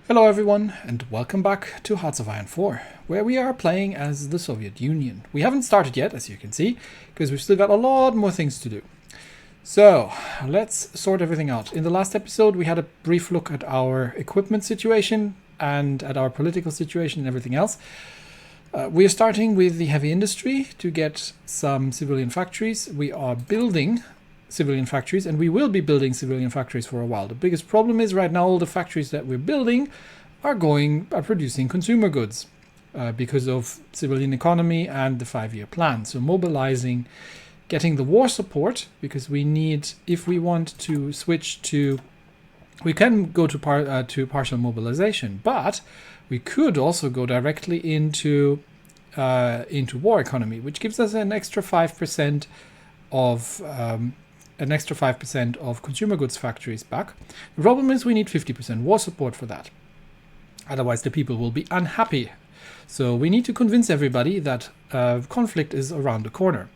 Hello everyone, and welcome back to Hearts of Iron 4, where we are playing as the Soviet Union. We haven't started yet, as you can see, because we've still got a lot more things to do. So, let's sort everything out. In the last episode, we had a brief look at our equipment situation and at our political situation and everything else. We are starting with the heavy industry to get some civilian factories. We are building civilian factories, and we will be building civilian factories for a while. The biggest problem is right now all the factories that we're building are producing consumer goods because of civilian economy and the 5-year plan. So mobilizing, getting the war support, because we need, if we want to switch to, we can go to partial mobilization, but we could also go directly into war economy, which gives us an extra 5% of consumer goods factories back. The problem is we need 50% war support for that. Otherwise the people will be unhappy. So we need to convince everybody that conflict is around the corner.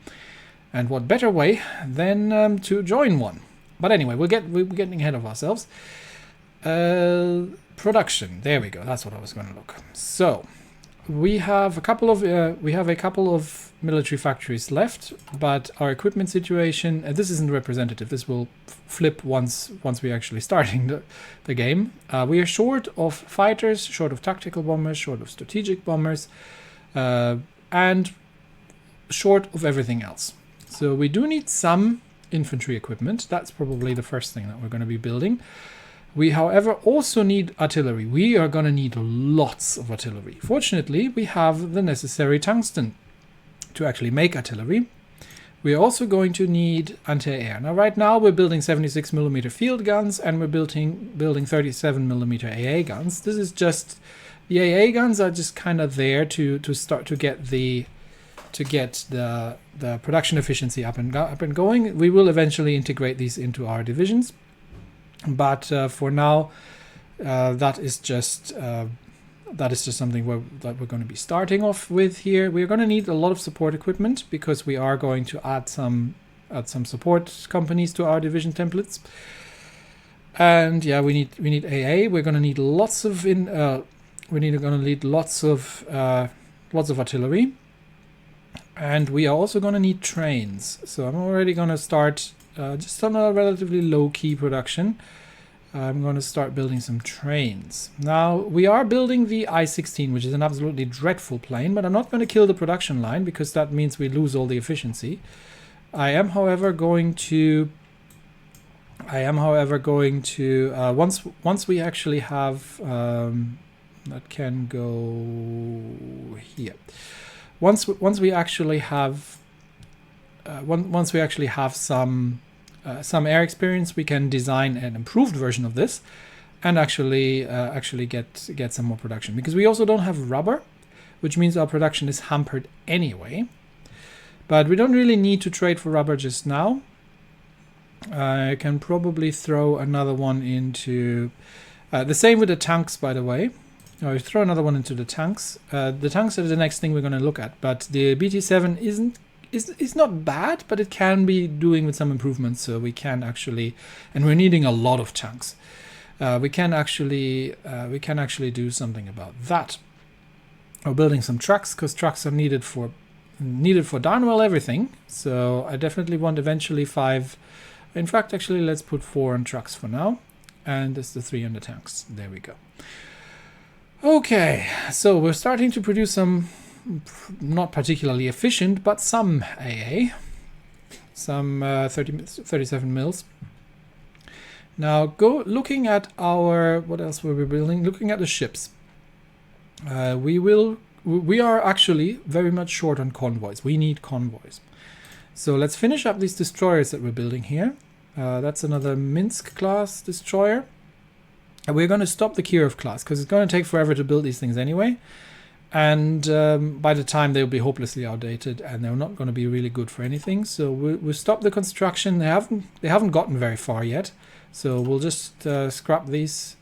And what better way than to join one? But anyway, we're getting ahead of ourselves. Production. There we go. That's what I was going to look. So we have a couple of military factories left, but our equipment situation, this isn't representative. This will flip once we're actually starting the game. We are short of fighters, short of tactical bombers, short of strategic bombers, and short of everything else. So we do need some infantry equipment. That's probably the first thing that we're going to be building. We, however, also need artillery. We are going to need lots of artillery. Fortunately, we have the necessary tungsten to actually make artillery. We are also going to need anti-air. Now, right now, we're building 76mm field guns, and we're building 37mm AA guns. This is just, the AA guns are just kind of there to start to get the production efficiency up and going. We will eventually integrate these into our divisions. But for now, that is just something that we're going to be starting off with here. We're going to need a lot of support equipment because we are going to add some support companies to our division templates. And yeah, we need AA. We're going to need lots of artillery, and we are also going to need trains. So I'm already going to start. Just on a relatively low-key production, I'm going to start building some trains. Now, we are building the I-16, which is an absolutely dreadful plane, but I'm not going to kill the production line because that means we lose all the efficiency. I am, however, going to once we actually have that can go here. Once we actually have some air experience, we can design an improved version of this and actually get some more production, because we also don't have rubber, which means our production is hampered anyway. But we don't really need to trade for rubber just now. I can probably throw another one into the same with the tanks, by the way. I'll throw another one into the tanks. The tanks are the next thing we're going to look at, but the BT-7 it's not bad, but it can be doing with some improvements. So we can actually, and we're needing a lot of tanks. We can actually do something about that. We're building some trucks because trucks are needed for darn well everything. So I definitely want eventually 5. In fact, actually, let's put 4 on trucks for now, and there's the 3 on the tanks. There we go. Okay, so we're starting to produce some. Not particularly efficient, but some AA, some 37 mils. Now, looking at what else were we building? Looking at the ships, we are actually very much short on convoys. We need convoys. So let's finish up these destroyers that we're building here. That's another Minsk class destroyer. And we're going to stop the Kirov class because it's going to take forever to build these things anyway. And by the time they'll be hopelessly outdated, and they're not going to be really good for anything. So we'll stop the construction. They haven't gotten very far yet. So we'll just scrap these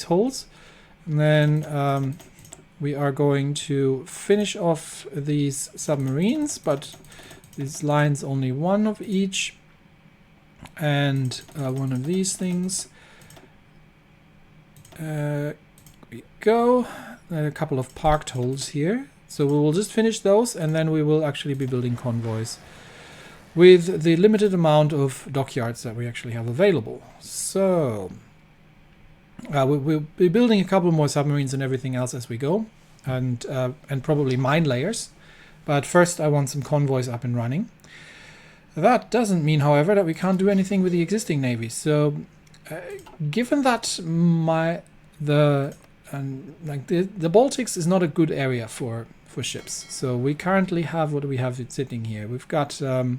holes, and then we are going to finish off these submarines. But these lines, only one of each, and one of these things. we go. A couple of parked holes here. So we will just finish those, and then we will actually be building convoys with the limited amount of dockyards that we actually have available. So we'll be building a couple more submarines and everything else as we go, and probably mine layers. But first I want some convoys up and running. That doesn't mean, however, that we can't do anything with the existing navy. So given that the Baltics is not a good area for ships, so we currently have, what do we have sitting here? We've got the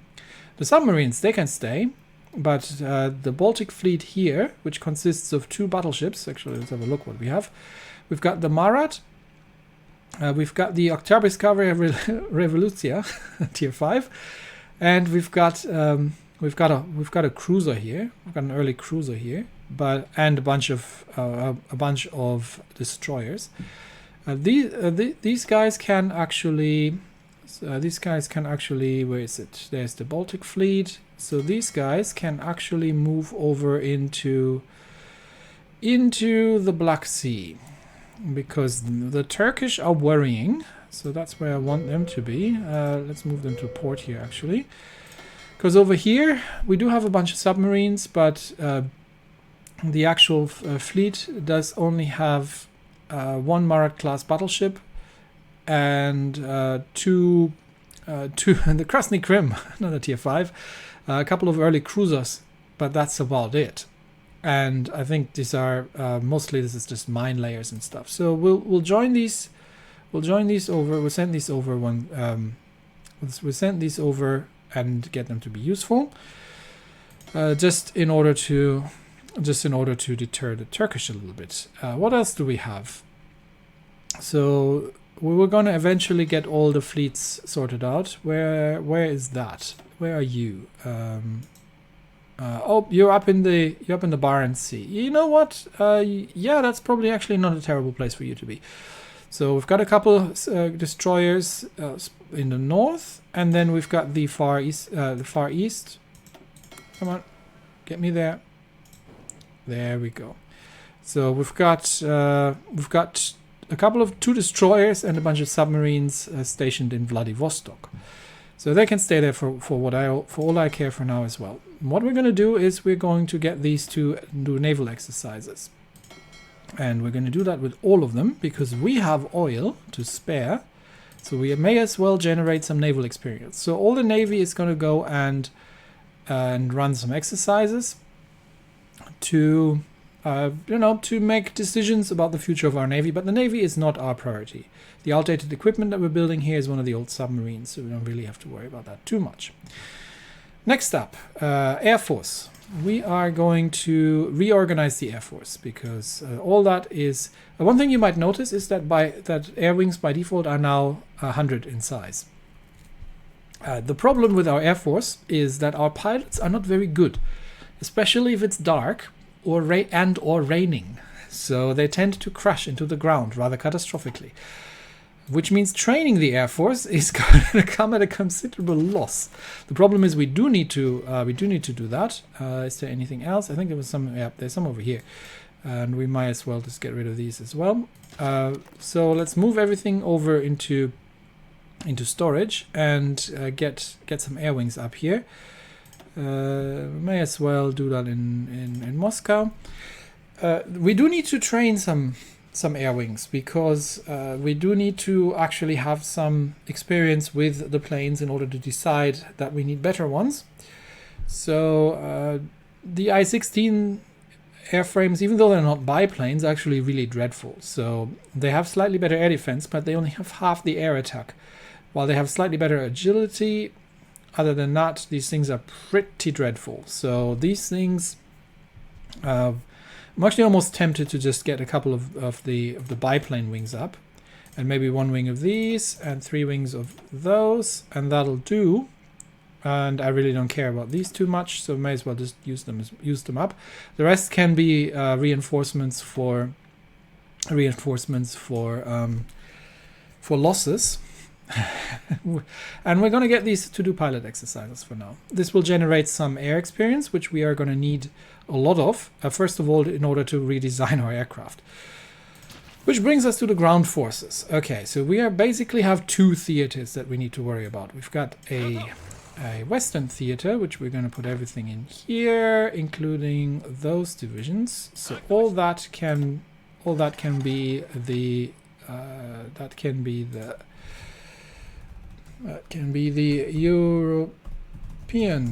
submarines, they can stay, but the Baltic fleet here, which consists of 2 battleships, actually let's have a look what we have. We've got the Marat, we've got the Oktyabrskyaya Revolucja, tier 5, and we've got a cruiser here. We've got an early cruiser here, and a bunch of destroyers. These guys can actually. Where is it? There's the Baltic fleet. So these guys can actually move over into the Black Sea, because the Turkish are worrying. So that's where I want them to be. Let's move them to port here, actually. Because over here, we do have a bunch of submarines, but the actual fleet does only have 1 Marat-class battleship and 2 the Krasny Krim, another tier 5, a couple of early cruisers, but that's about it. And I think these are mostly, this is just mine layers and stuff. So we'll join these. We'll join these over. We'll send these over we'll send these over and get them to be useful. Just in order to deter the Turkish a little bit. What else do we have? So we were going to eventually get all the fleets sorted out. Where is that? Where are you? Oh, you're up in the Barents Sea. You know what? Yeah, that's probably actually not a terrible place for you to be. So we've got a couple destroyers in the north, and then we've got the Far East. Come on, get me there. There we go. So we've got a couple of 2 destroyers and a bunch of submarines stationed in Vladivostok. So they can stay there for all I care for now as well. What we're going to do is we're going to get these to do naval exercises. And we're going to do that with all of them because we have oil to spare. So we may as well generate some naval experience. So all the Navy is going to go and run some exercises to make decisions about the future of our Navy. But the Navy is not our priority. The outdated equipment that we're building here is one of the old submarines, so we don't really have to worry about that too much. Next up, Air Force. We are going to reorganize the Air Force because all that is... one thing you might notice is that air wings by default are now 100 in size. The problem with our Air Force is that our pilots are not very good, especially if it's dark or raining. So they tend to crash into the ground rather catastrophically, which means training the Air Force is going to come at a considerable loss. The problem is we do need to do that. Is there anything else? I think there was some. Yeah, there's some over here, and we might as well just get rid of these as well. So let's move everything over into storage and get some air wings up here. May as well do that in Moscow. We do need to train some air wings because we do need to actually have some experience with the planes in order to decide that we need better ones. So the I-16 airframes, even though they're not biplanes, are actually really dreadful. So they have slightly better air defense, but they only have half the air attack. While they have slightly better agility, other than that, these things are pretty dreadful. So these things... I'm actually almost tempted to just get a couple of the biplane wings up, and maybe 1 wing of these and 3 wings of those, and that'll do. And I really don't care about these too much, so may as well just use them up. The rest can be reinforcements for losses. And we're going to get these to do pilot exercises for now. This will generate some air experience, which we are going to need a lot of, first of all, in order to redesign our aircraft. Which brings us to the ground forces. Okay, so we basically have two theaters that we need to worry about. We've got a Western theater, which we're going to put everything in here, including those divisions. So all that can be the European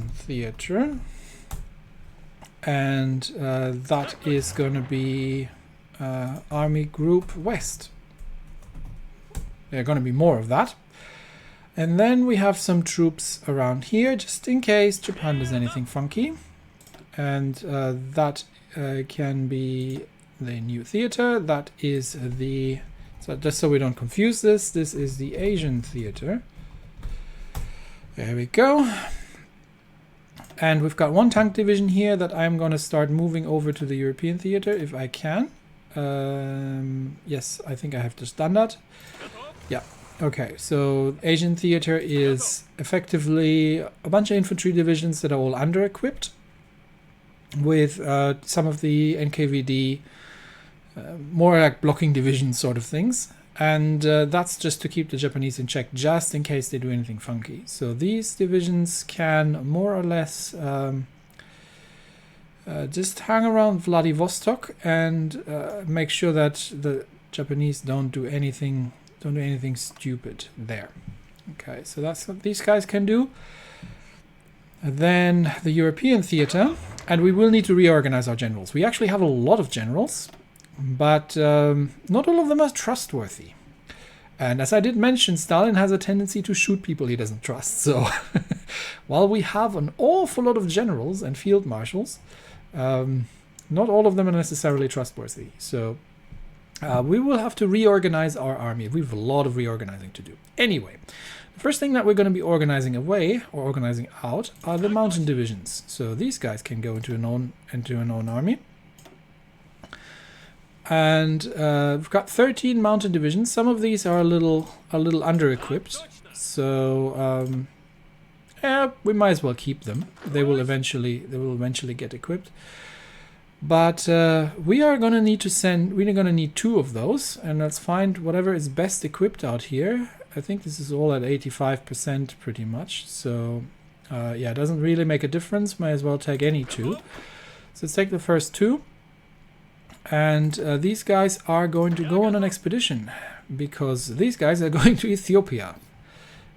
theater, and that is going to be Army Group West. There are going to be more of that. And then we have some troops around here, just in case Japan does anything funky. And that can be the new theater. That is the... So just so we don't confuse this is the Asian theater. There we go. And we've got one tank division here that I'm going to start moving over to the European theater if I can. Yes, I think I have just done that. Yeah. Okay, so Asian theater is effectively a bunch of infantry divisions that are all under-equipped with some of the NKVD, more like blocking division sort of things. And that's just to keep the Japanese in check, just in case they do anything funky. So these divisions can more or less just hang around Vladivostok and make sure that the Japanese don't do anything stupid there. Okay, so that's what these guys can do. And then the European theater, and we will need to reorganize our generals. We actually have a lot of generals, but not all of them are trustworthy. And as I did mention, Stalin has a tendency to shoot people he doesn't trust. So while we have an awful lot of generals and field marshals, not all of them are necessarily trustworthy. So we will have to reorganize our army. We have a lot of reorganizing to do. Anyway, the first thing that we're going to be organizing away or organizing out are the mountain divisions. So these guys can go into an own army. And we've got 13 mountain divisions. Some of these are a little under-equipped. So yeah, we might as well keep them. They will eventually get equipped. But we are going to need two of those, and let's find whatever is best equipped out here. I think this is all at 85% pretty much. So yeah, it doesn't really make a difference. Might as well take any two. So let's take the first two. And these guys are going to go on an expedition because these guys are going to Ethiopia.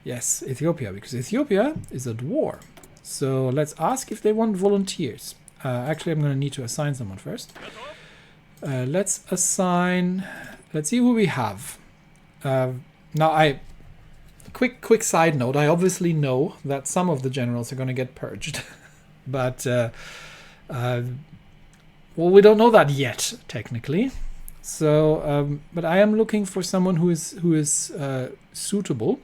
Yes, Ethiopia, because Ethiopia is at war. So let's ask if they want volunteers. Actually, I'm going to need to assign someone first. Let's see who we have. Now, quick side note, I obviously know that some of the generals are going to get purged. But well, we don't know that yet, technically. So, but I am looking for someone who is suitable.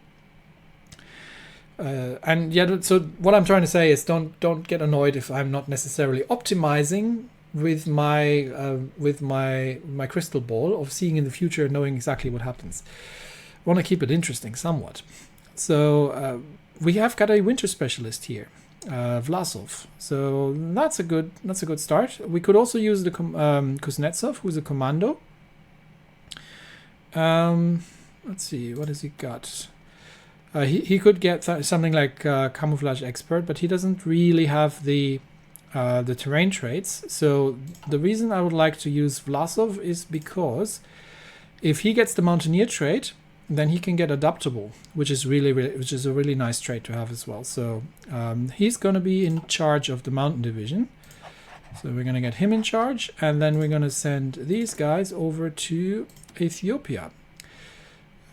And yeah, so what I'm trying to say is don't get annoyed if I'm not necessarily optimizing with my crystal ball of seeing in the future and knowing exactly what happens. I want to keep it interesting somewhat. So we have got a winter specialist here. Vlasov. So that's a good start. We could also use the Kuznetsov, who's a commando. Let's see, what has he got? He could get something like camouflage expert, but he doesn't really have the terrain traits. So the reason I would like to use Vlasov is because if he gets the mountaineer trait, then he can get adaptable, which is a really nice trait to have as well. So he's going to be in charge of the mountain division. So we're going to get him in charge, and then we're going to send these guys over to Ethiopia.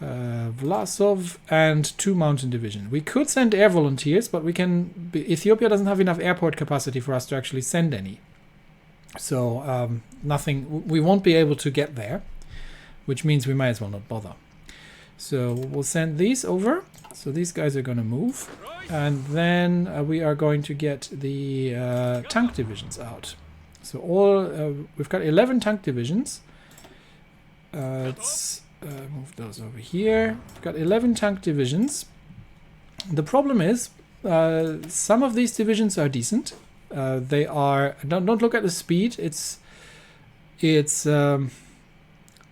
Vlasov and 2 mountain division. We could send air volunteers, but Ethiopia doesn't have enough airport capacity for us to actually send any. So we won't be able to get there, which means we might as well not bother. So we'll send these over. So these guys are going to move. And then we are going to get the tank divisions out. So we've got 11 tank divisions. Let's move those over here. We've got 11 tank divisions. The problem is some of these divisions are decent. They are... Don't look at the speed. It's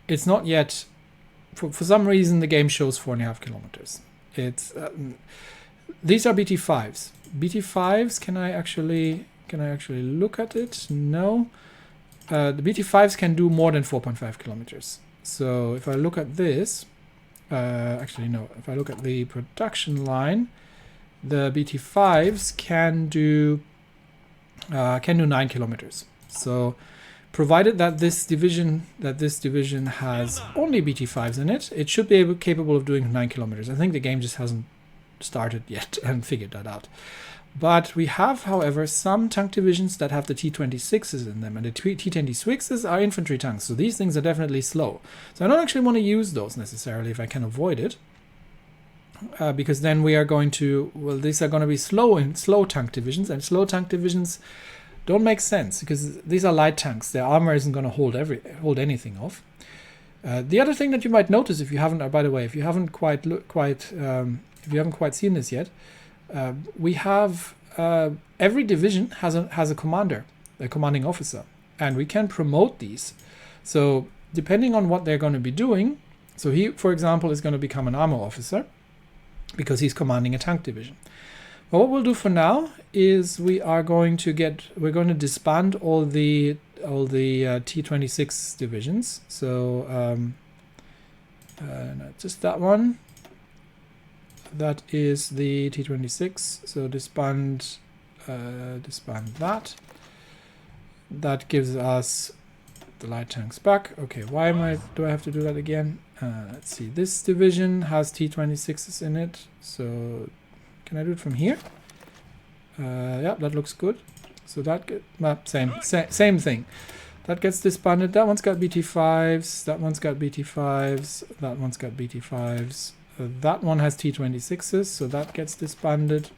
it's not yet. For some reason, the game shows 4.5 kilometers. It's these are BT5s. BT5s. Can I actually look at it? No. The BT5s can do more than 4.5 kilometers. So if I look at this, actually no. If I look at the production line, the BT5s can do 9 kilometers. So provided that this division has only BT5s in it, it should be capable of doing 9 kilometers. I think the game just hasn't started yet and figured that out. But we have, however, some tank divisions that have the T26s in them, and the T26s are infantry tanks, so these things are definitely slow. So I don't actually want to use those necessarily if I can avoid it, because then we are going to, well, these are going to be slow tank divisions, and slow tank divisions don't make sense because these are light tanks. Their armor isn't going to hold anything off. The other thing that you might notice, if you haven't, by the way, if you haven't quite seen this yet, we have every division has a commander, a commanding officer, and we can promote these. So depending on what they're going to be doing, so he, for example, is going to become an armor officer because he's commanding a tank division. But what we'll do for now is we're going to disband all the T26 divisions. So no, just that one. That is the T26. So disband that. That gives us the light tanks back. Okay, do I have to do that again? Let's see. This division has T26s in it. So can I do it from here? Yeah, that looks good. So that same thing. That gets disbanded. That one's got BT5s. That one's got BT5s. That one's got BT5s. That one has T26s, so that gets disbanded.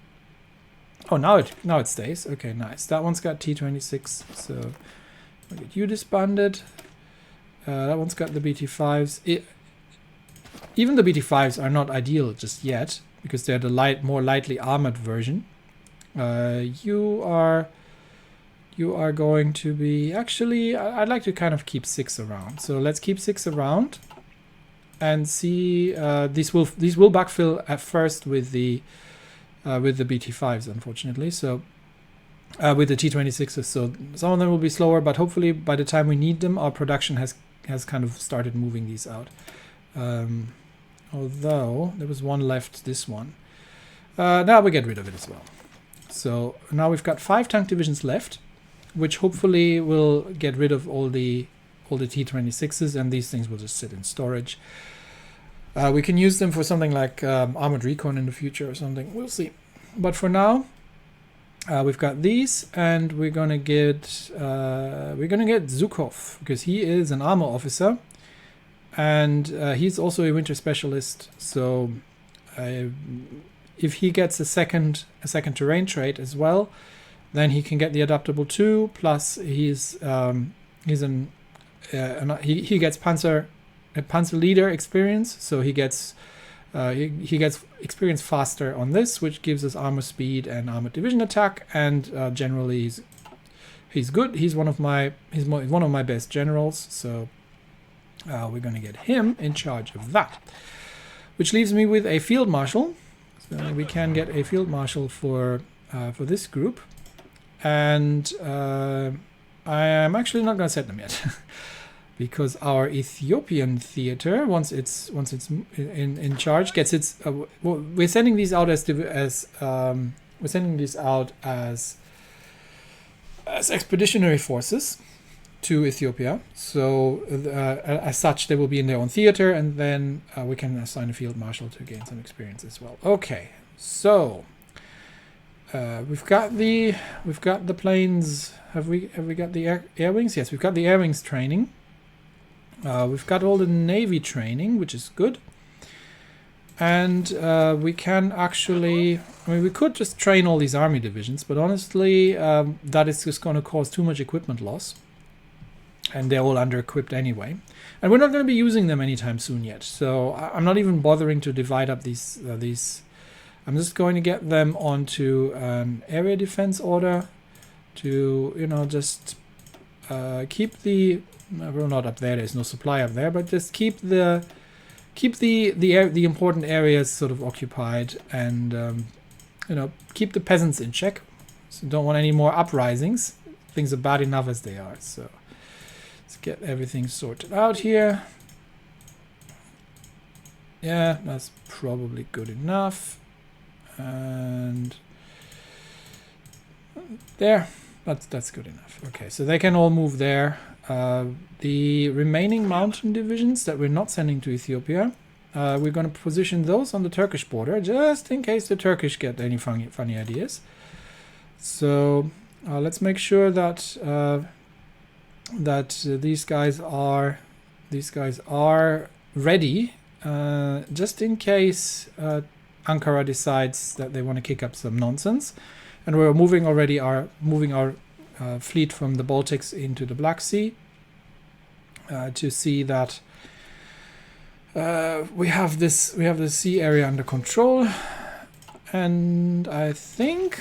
Oh, now it stays. Okay, nice. That one's got T26, so I'll get you disbanded. That one's got the BT5s. Even the BT5s are not ideal just yet because they're the more lightly armored version. You are going to be actually. I'd like to kind of keep 6 around. So let's keep 6 around. And see, these will backfill at first with the BT5s, unfortunately. So with the T26s, so some of them will be slower, but hopefully by the time we need them, our production has kind of started moving these out. Although there was one left, this one. Now we get rid of it as well. So now we've got 5 tank divisions left, which hopefully will get rid of all the T26s, and these things will just sit in storage. We can use them for something like armored recon in the future or something. We'll see. But for now, we've got these, and we're gonna get Zukov because he is an armor officer, and he's also a winter specialist. So if he gets a second terrain trait as well, then he can get the adaptable 2. Plus he gets Panzer leader experience, so he gets experience faster on this, which gives us armor speed and armored division attack. And generally, he's good. He's one of my best generals. So we're going to get him in charge of that, which leaves me with a field marshal. So we can get a field marshal for this group, and I am actually not going to set them yet. Because our Ethiopian theater, once it's in charge, gets its. We're sending these out as expeditionary forces to Ethiopia. So as such, they will be in their own theater, and then we can assign a field marshal to gain some experience as well. Okay, so we've got the planes. Have we got the air wings? Yes, we've got the air wings training. We've got all the Navy training, which is good. And we can actually, we could just train all these army divisions, but honestly, that is just going to cause too much equipment loss. And they're all under-equipped anyway. And we're not going to be using them anytime soon yet. So I'm not even bothering to divide up these. I'm just going to get them onto an area defense order to, just keep the We're not up there. There's no supply up there, but just keep the important areas sort of occupied, and you know, keep the peasants in check. So don't want any more uprisings. Things are bad enough as they are. So let's get everything sorted out here. Yeah, that's probably good enough. And there, that's good enough. Okay, so they can all move there. The remaining mountain divisions that we're not sending to Ethiopia, we're going to position those on the Turkish border, just in case the Turkish get any funny ideas. So let's make sure that these guys are ready, just in case Ankara decides that they want to kick up some nonsense. And we're moving our fleet from the Baltics into the Black Sea to see that we have the sea area under control. And I think,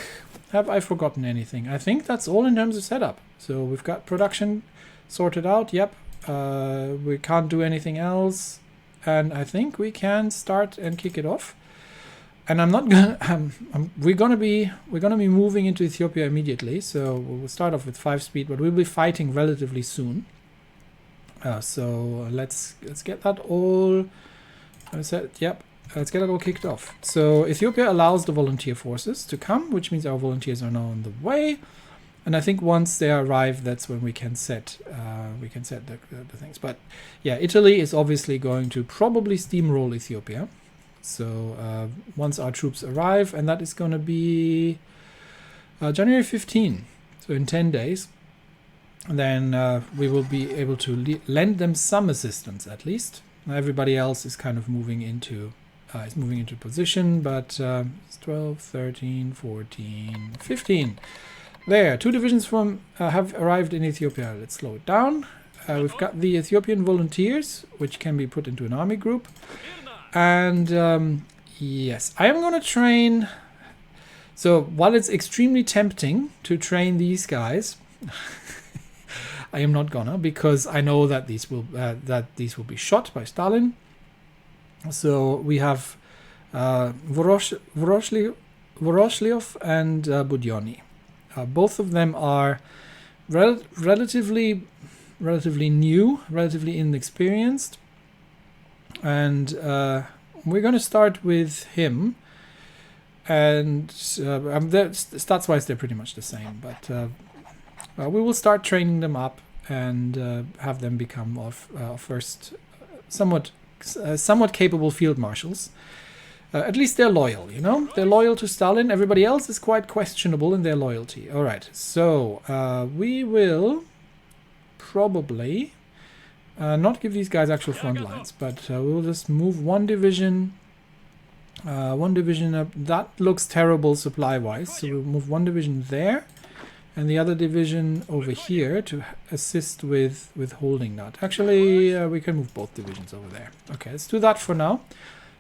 have I forgotten anything? I think that's all in terms of setup. So we've got production sorted out. Yep. We can't do anything else, and I think we can start and kick it off. And I'm not gonna. We're gonna be moving into Ethiopia immediately. So we'll start off with 5 speed, but we'll be fighting relatively soon. So let's get that all. Yep. Let's get it all kicked off. So Ethiopia allows the volunteer forces to come, which means our volunteers are now on the way. And I think once they arrive, that's when we can set the things. But yeah, Italy is obviously going to probably steamroll Ethiopia. So once our troops arrive, and that is going to be January 15, so in 10 days, then we will be able to lend them some assistance at least. Everybody else is kind of moving into position, but it's 12, 13, 14, 15. There, 2 divisions from have arrived in Ethiopia. Let's slow it down. We've got the Ethiopian volunteers, which can be put into an army group. And yes, I am going to train. So while it's extremely tempting to train these guys, I am not gonna, because I know that these will be shot by Stalin. So we have Voroshliev and Budyoni. Both of them are relatively new, relatively inexperienced. And we're going to start with him, and stats-wise they're pretty much the same, but we will start training them up and have them become our first somewhat capable field marshals. At least they're loyal, you know? They're loyal to Stalin. Everybody else is quite questionable in their loyalty. All right, so we will probably not give these guys actual front lines, but we'll just move one division up. That looks terrible supply-wise, so we'll move one division there, and the other division over here to assist with holding that. Actually, we can move both divisions over there. Okay, let's do that for now.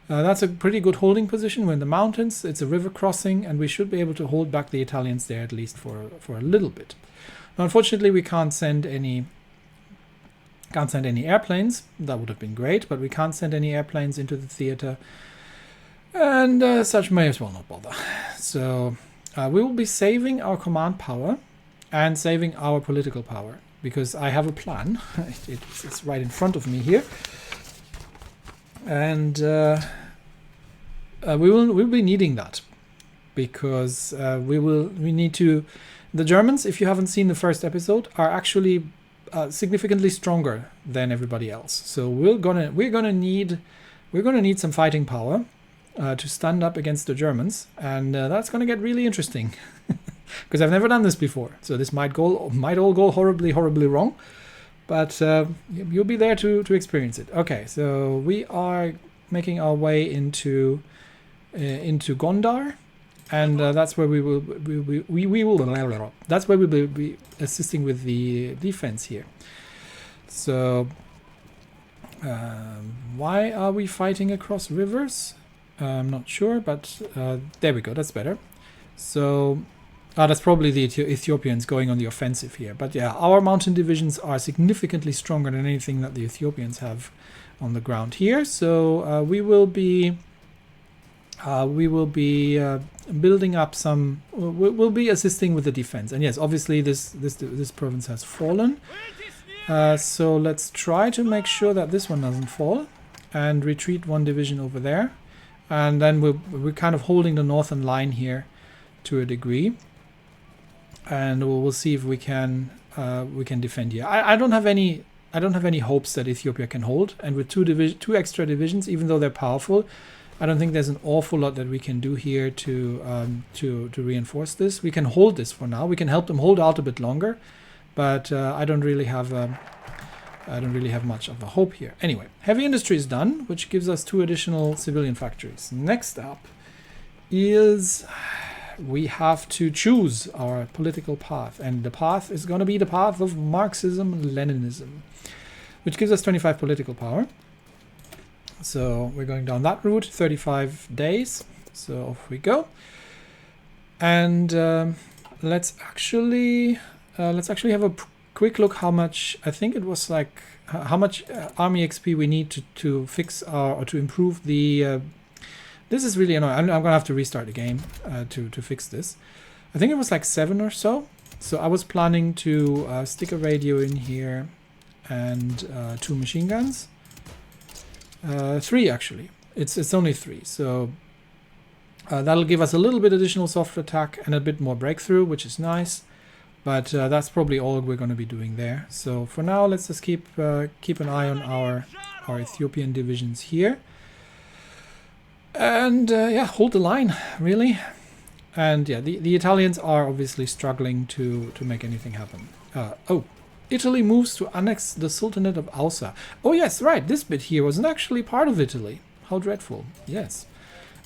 That's a pretty good holding position. We're in the mountains, it's a river crossing, and we should be able to hold back the Italians there at least for a little bit. Now, unfortunately, we can't send any airplanes. That would have been great, but we can't send any airplanes into the theater, and such may as well not bother. So we will be saving our command power and saving our political power, because I have a plan. It's right in front of me here, and we'll be needing that, because we need to. The Germans, if you haven't seen the first episode, are actually significantly stronger than everybody else. So we're gonna need some fighting power to stand up against the Germans, and that's gonna get really interesting, because I've never done this before. So this might all go horribly wrong, but you'll be there to experience it. Okay, so we are making our way into Gondar. And that's where we will be assisting with the defense here. So why are we fighting across rivers? I'm not sure, but there we go. That's better. So That's probably the Ethiopians going on the offensive here. But yeah, our mountain divisions are significantly stronger than anything that the Ethiopians have on the ground here. So we will be building up some. We'll be assisting with the defense. And yes, obviously this province has fallen. So let's try to make sure that this one doesn't fall, and retreat one division over there. And then we're kind of holding the northern line here to a degree. And we'll see if we can defend here. I don't have any hopes that Ethiopia can hold. And with two extra divisions, even though they're powerful, I don't think there's an awful lot that we can do here to reinforce this. We can hold this for now. We can help them hold out a bit longer, but I don't really have much of a hope here. Anyway, heavy industry is done, which gives us 2 additional civilian factories. Next up is we have to choose our political path, and the path is going to be the path of Marxism and Leninism, which gives us 25 political power. So we're going down that route, 35 days. So off we go. And let's actually have a quick look how much, I think it was like, how much army XP we need to fix or to improve the... this is really annoying. I'm going to have to restart the game to fix this. I think it was like 7 or so. So I was planning to stick a radio in here and 2 machine guns. 3 actually. It's only 3. So that'll give us a little bit additional soft attack and a bit more breakthrough, which is nice. But that's probably all we're going to be doing there. So for now, let's just keep an eye on our Ethiopian divisions here. And yeah, hold the line, really. And yeah, the Italians are obviously struggling to make anything happen. Oh, Italy moves to annex the Sultanate of Ausa. Oh yes, right, this bit here wasn't actually part of Italy. How dreadful, yes.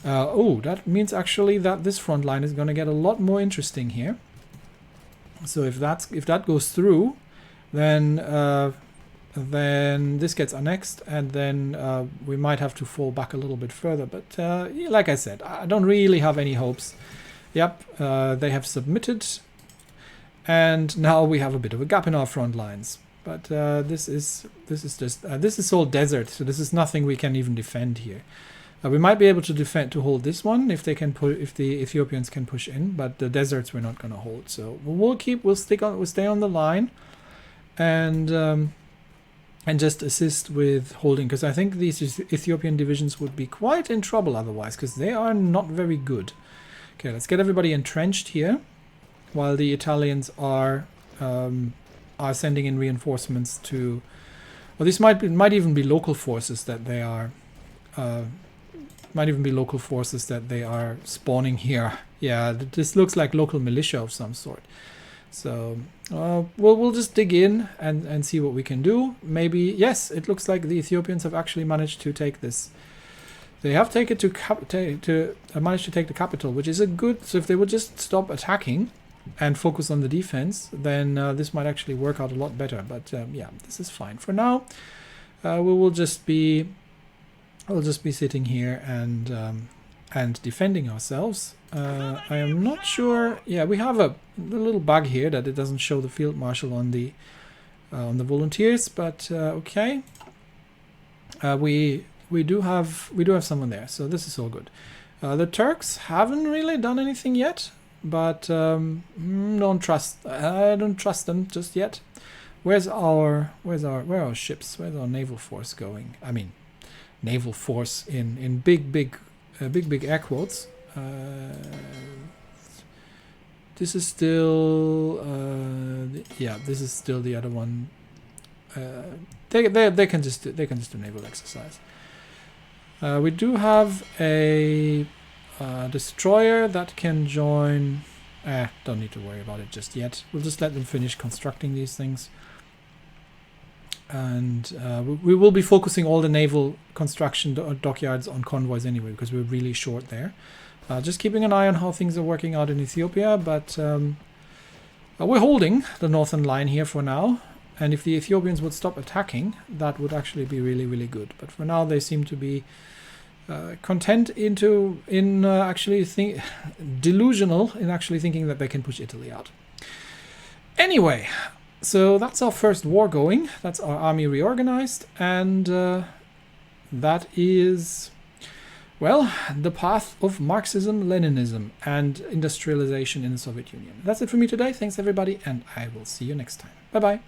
Oh, that means actually that this front line is going to get a lot more interesting here. So if that goes through, then this gets annexed, and then we might have to fall back a little bit further. But yeah, like I said, I don't really have any hopes. Yep, they have submitted, and now we have a bit of a gap in our front lines. But this is all desert, so this is nothing we can even defend here. We might be able to hold this one if the Ethiopians can push in, but the deserts we're not going to hold. So we'll stay on the line, and just assist with holding, because I think these Ethiopian divisions would be quite in trouble otherwise, because they are not very good. Okay, let's get everybody entrenched here, while the Italians are sending in reinforcements to. Well, this might even be local forces that they are. Might even be local forces that they are spawning here. Yeah, this looks like local militia of some sort. So we'll just dig in and see what we can do. Maybe, yes, it looks like the Ethiopians have actually managed to take this. They have taken managed to take the capital, which is a good. So if they would just stop attacking and focus on the defense, then this might actually work out a lot better. But yeah, this is fine for now. We'll just be sitting here and defending ourselves. I am not sure. Yeah, we have a little bug here that it doesn't show the field marshal on the volunteers, but okay. We do have someone there, so this is all good. The Turks haven't really done anything yet, but I don't trust them just yet. Where are our ships? Where's our naval force going? I mean, naval force in big air quotes. This is still yeah, this is still the other one. They can just do naval exercise. We do have a destroyer that can join. Don't need to worry about it just yet. We'll just let them finish constructing these things. And we will be focusing all the naval construction dockyards on convoys anyway, because we're really short there. Just keeping an eye on how things are working out in Ethiopia, but we're holding the northern line here for now. And if the Ethiopians would stop attacking, that would actually be really, really good. But for now, they seem to be content in actually delusional in actually thinking that they can push Italy out. Anyway, so that's our first war going. That's our army reorganized, and that is, well, the path of Marxism, Leninism, and industrialization in the Soviet Union. That's it for me today. Thanks everybody, and I will see you next time. Bye bye.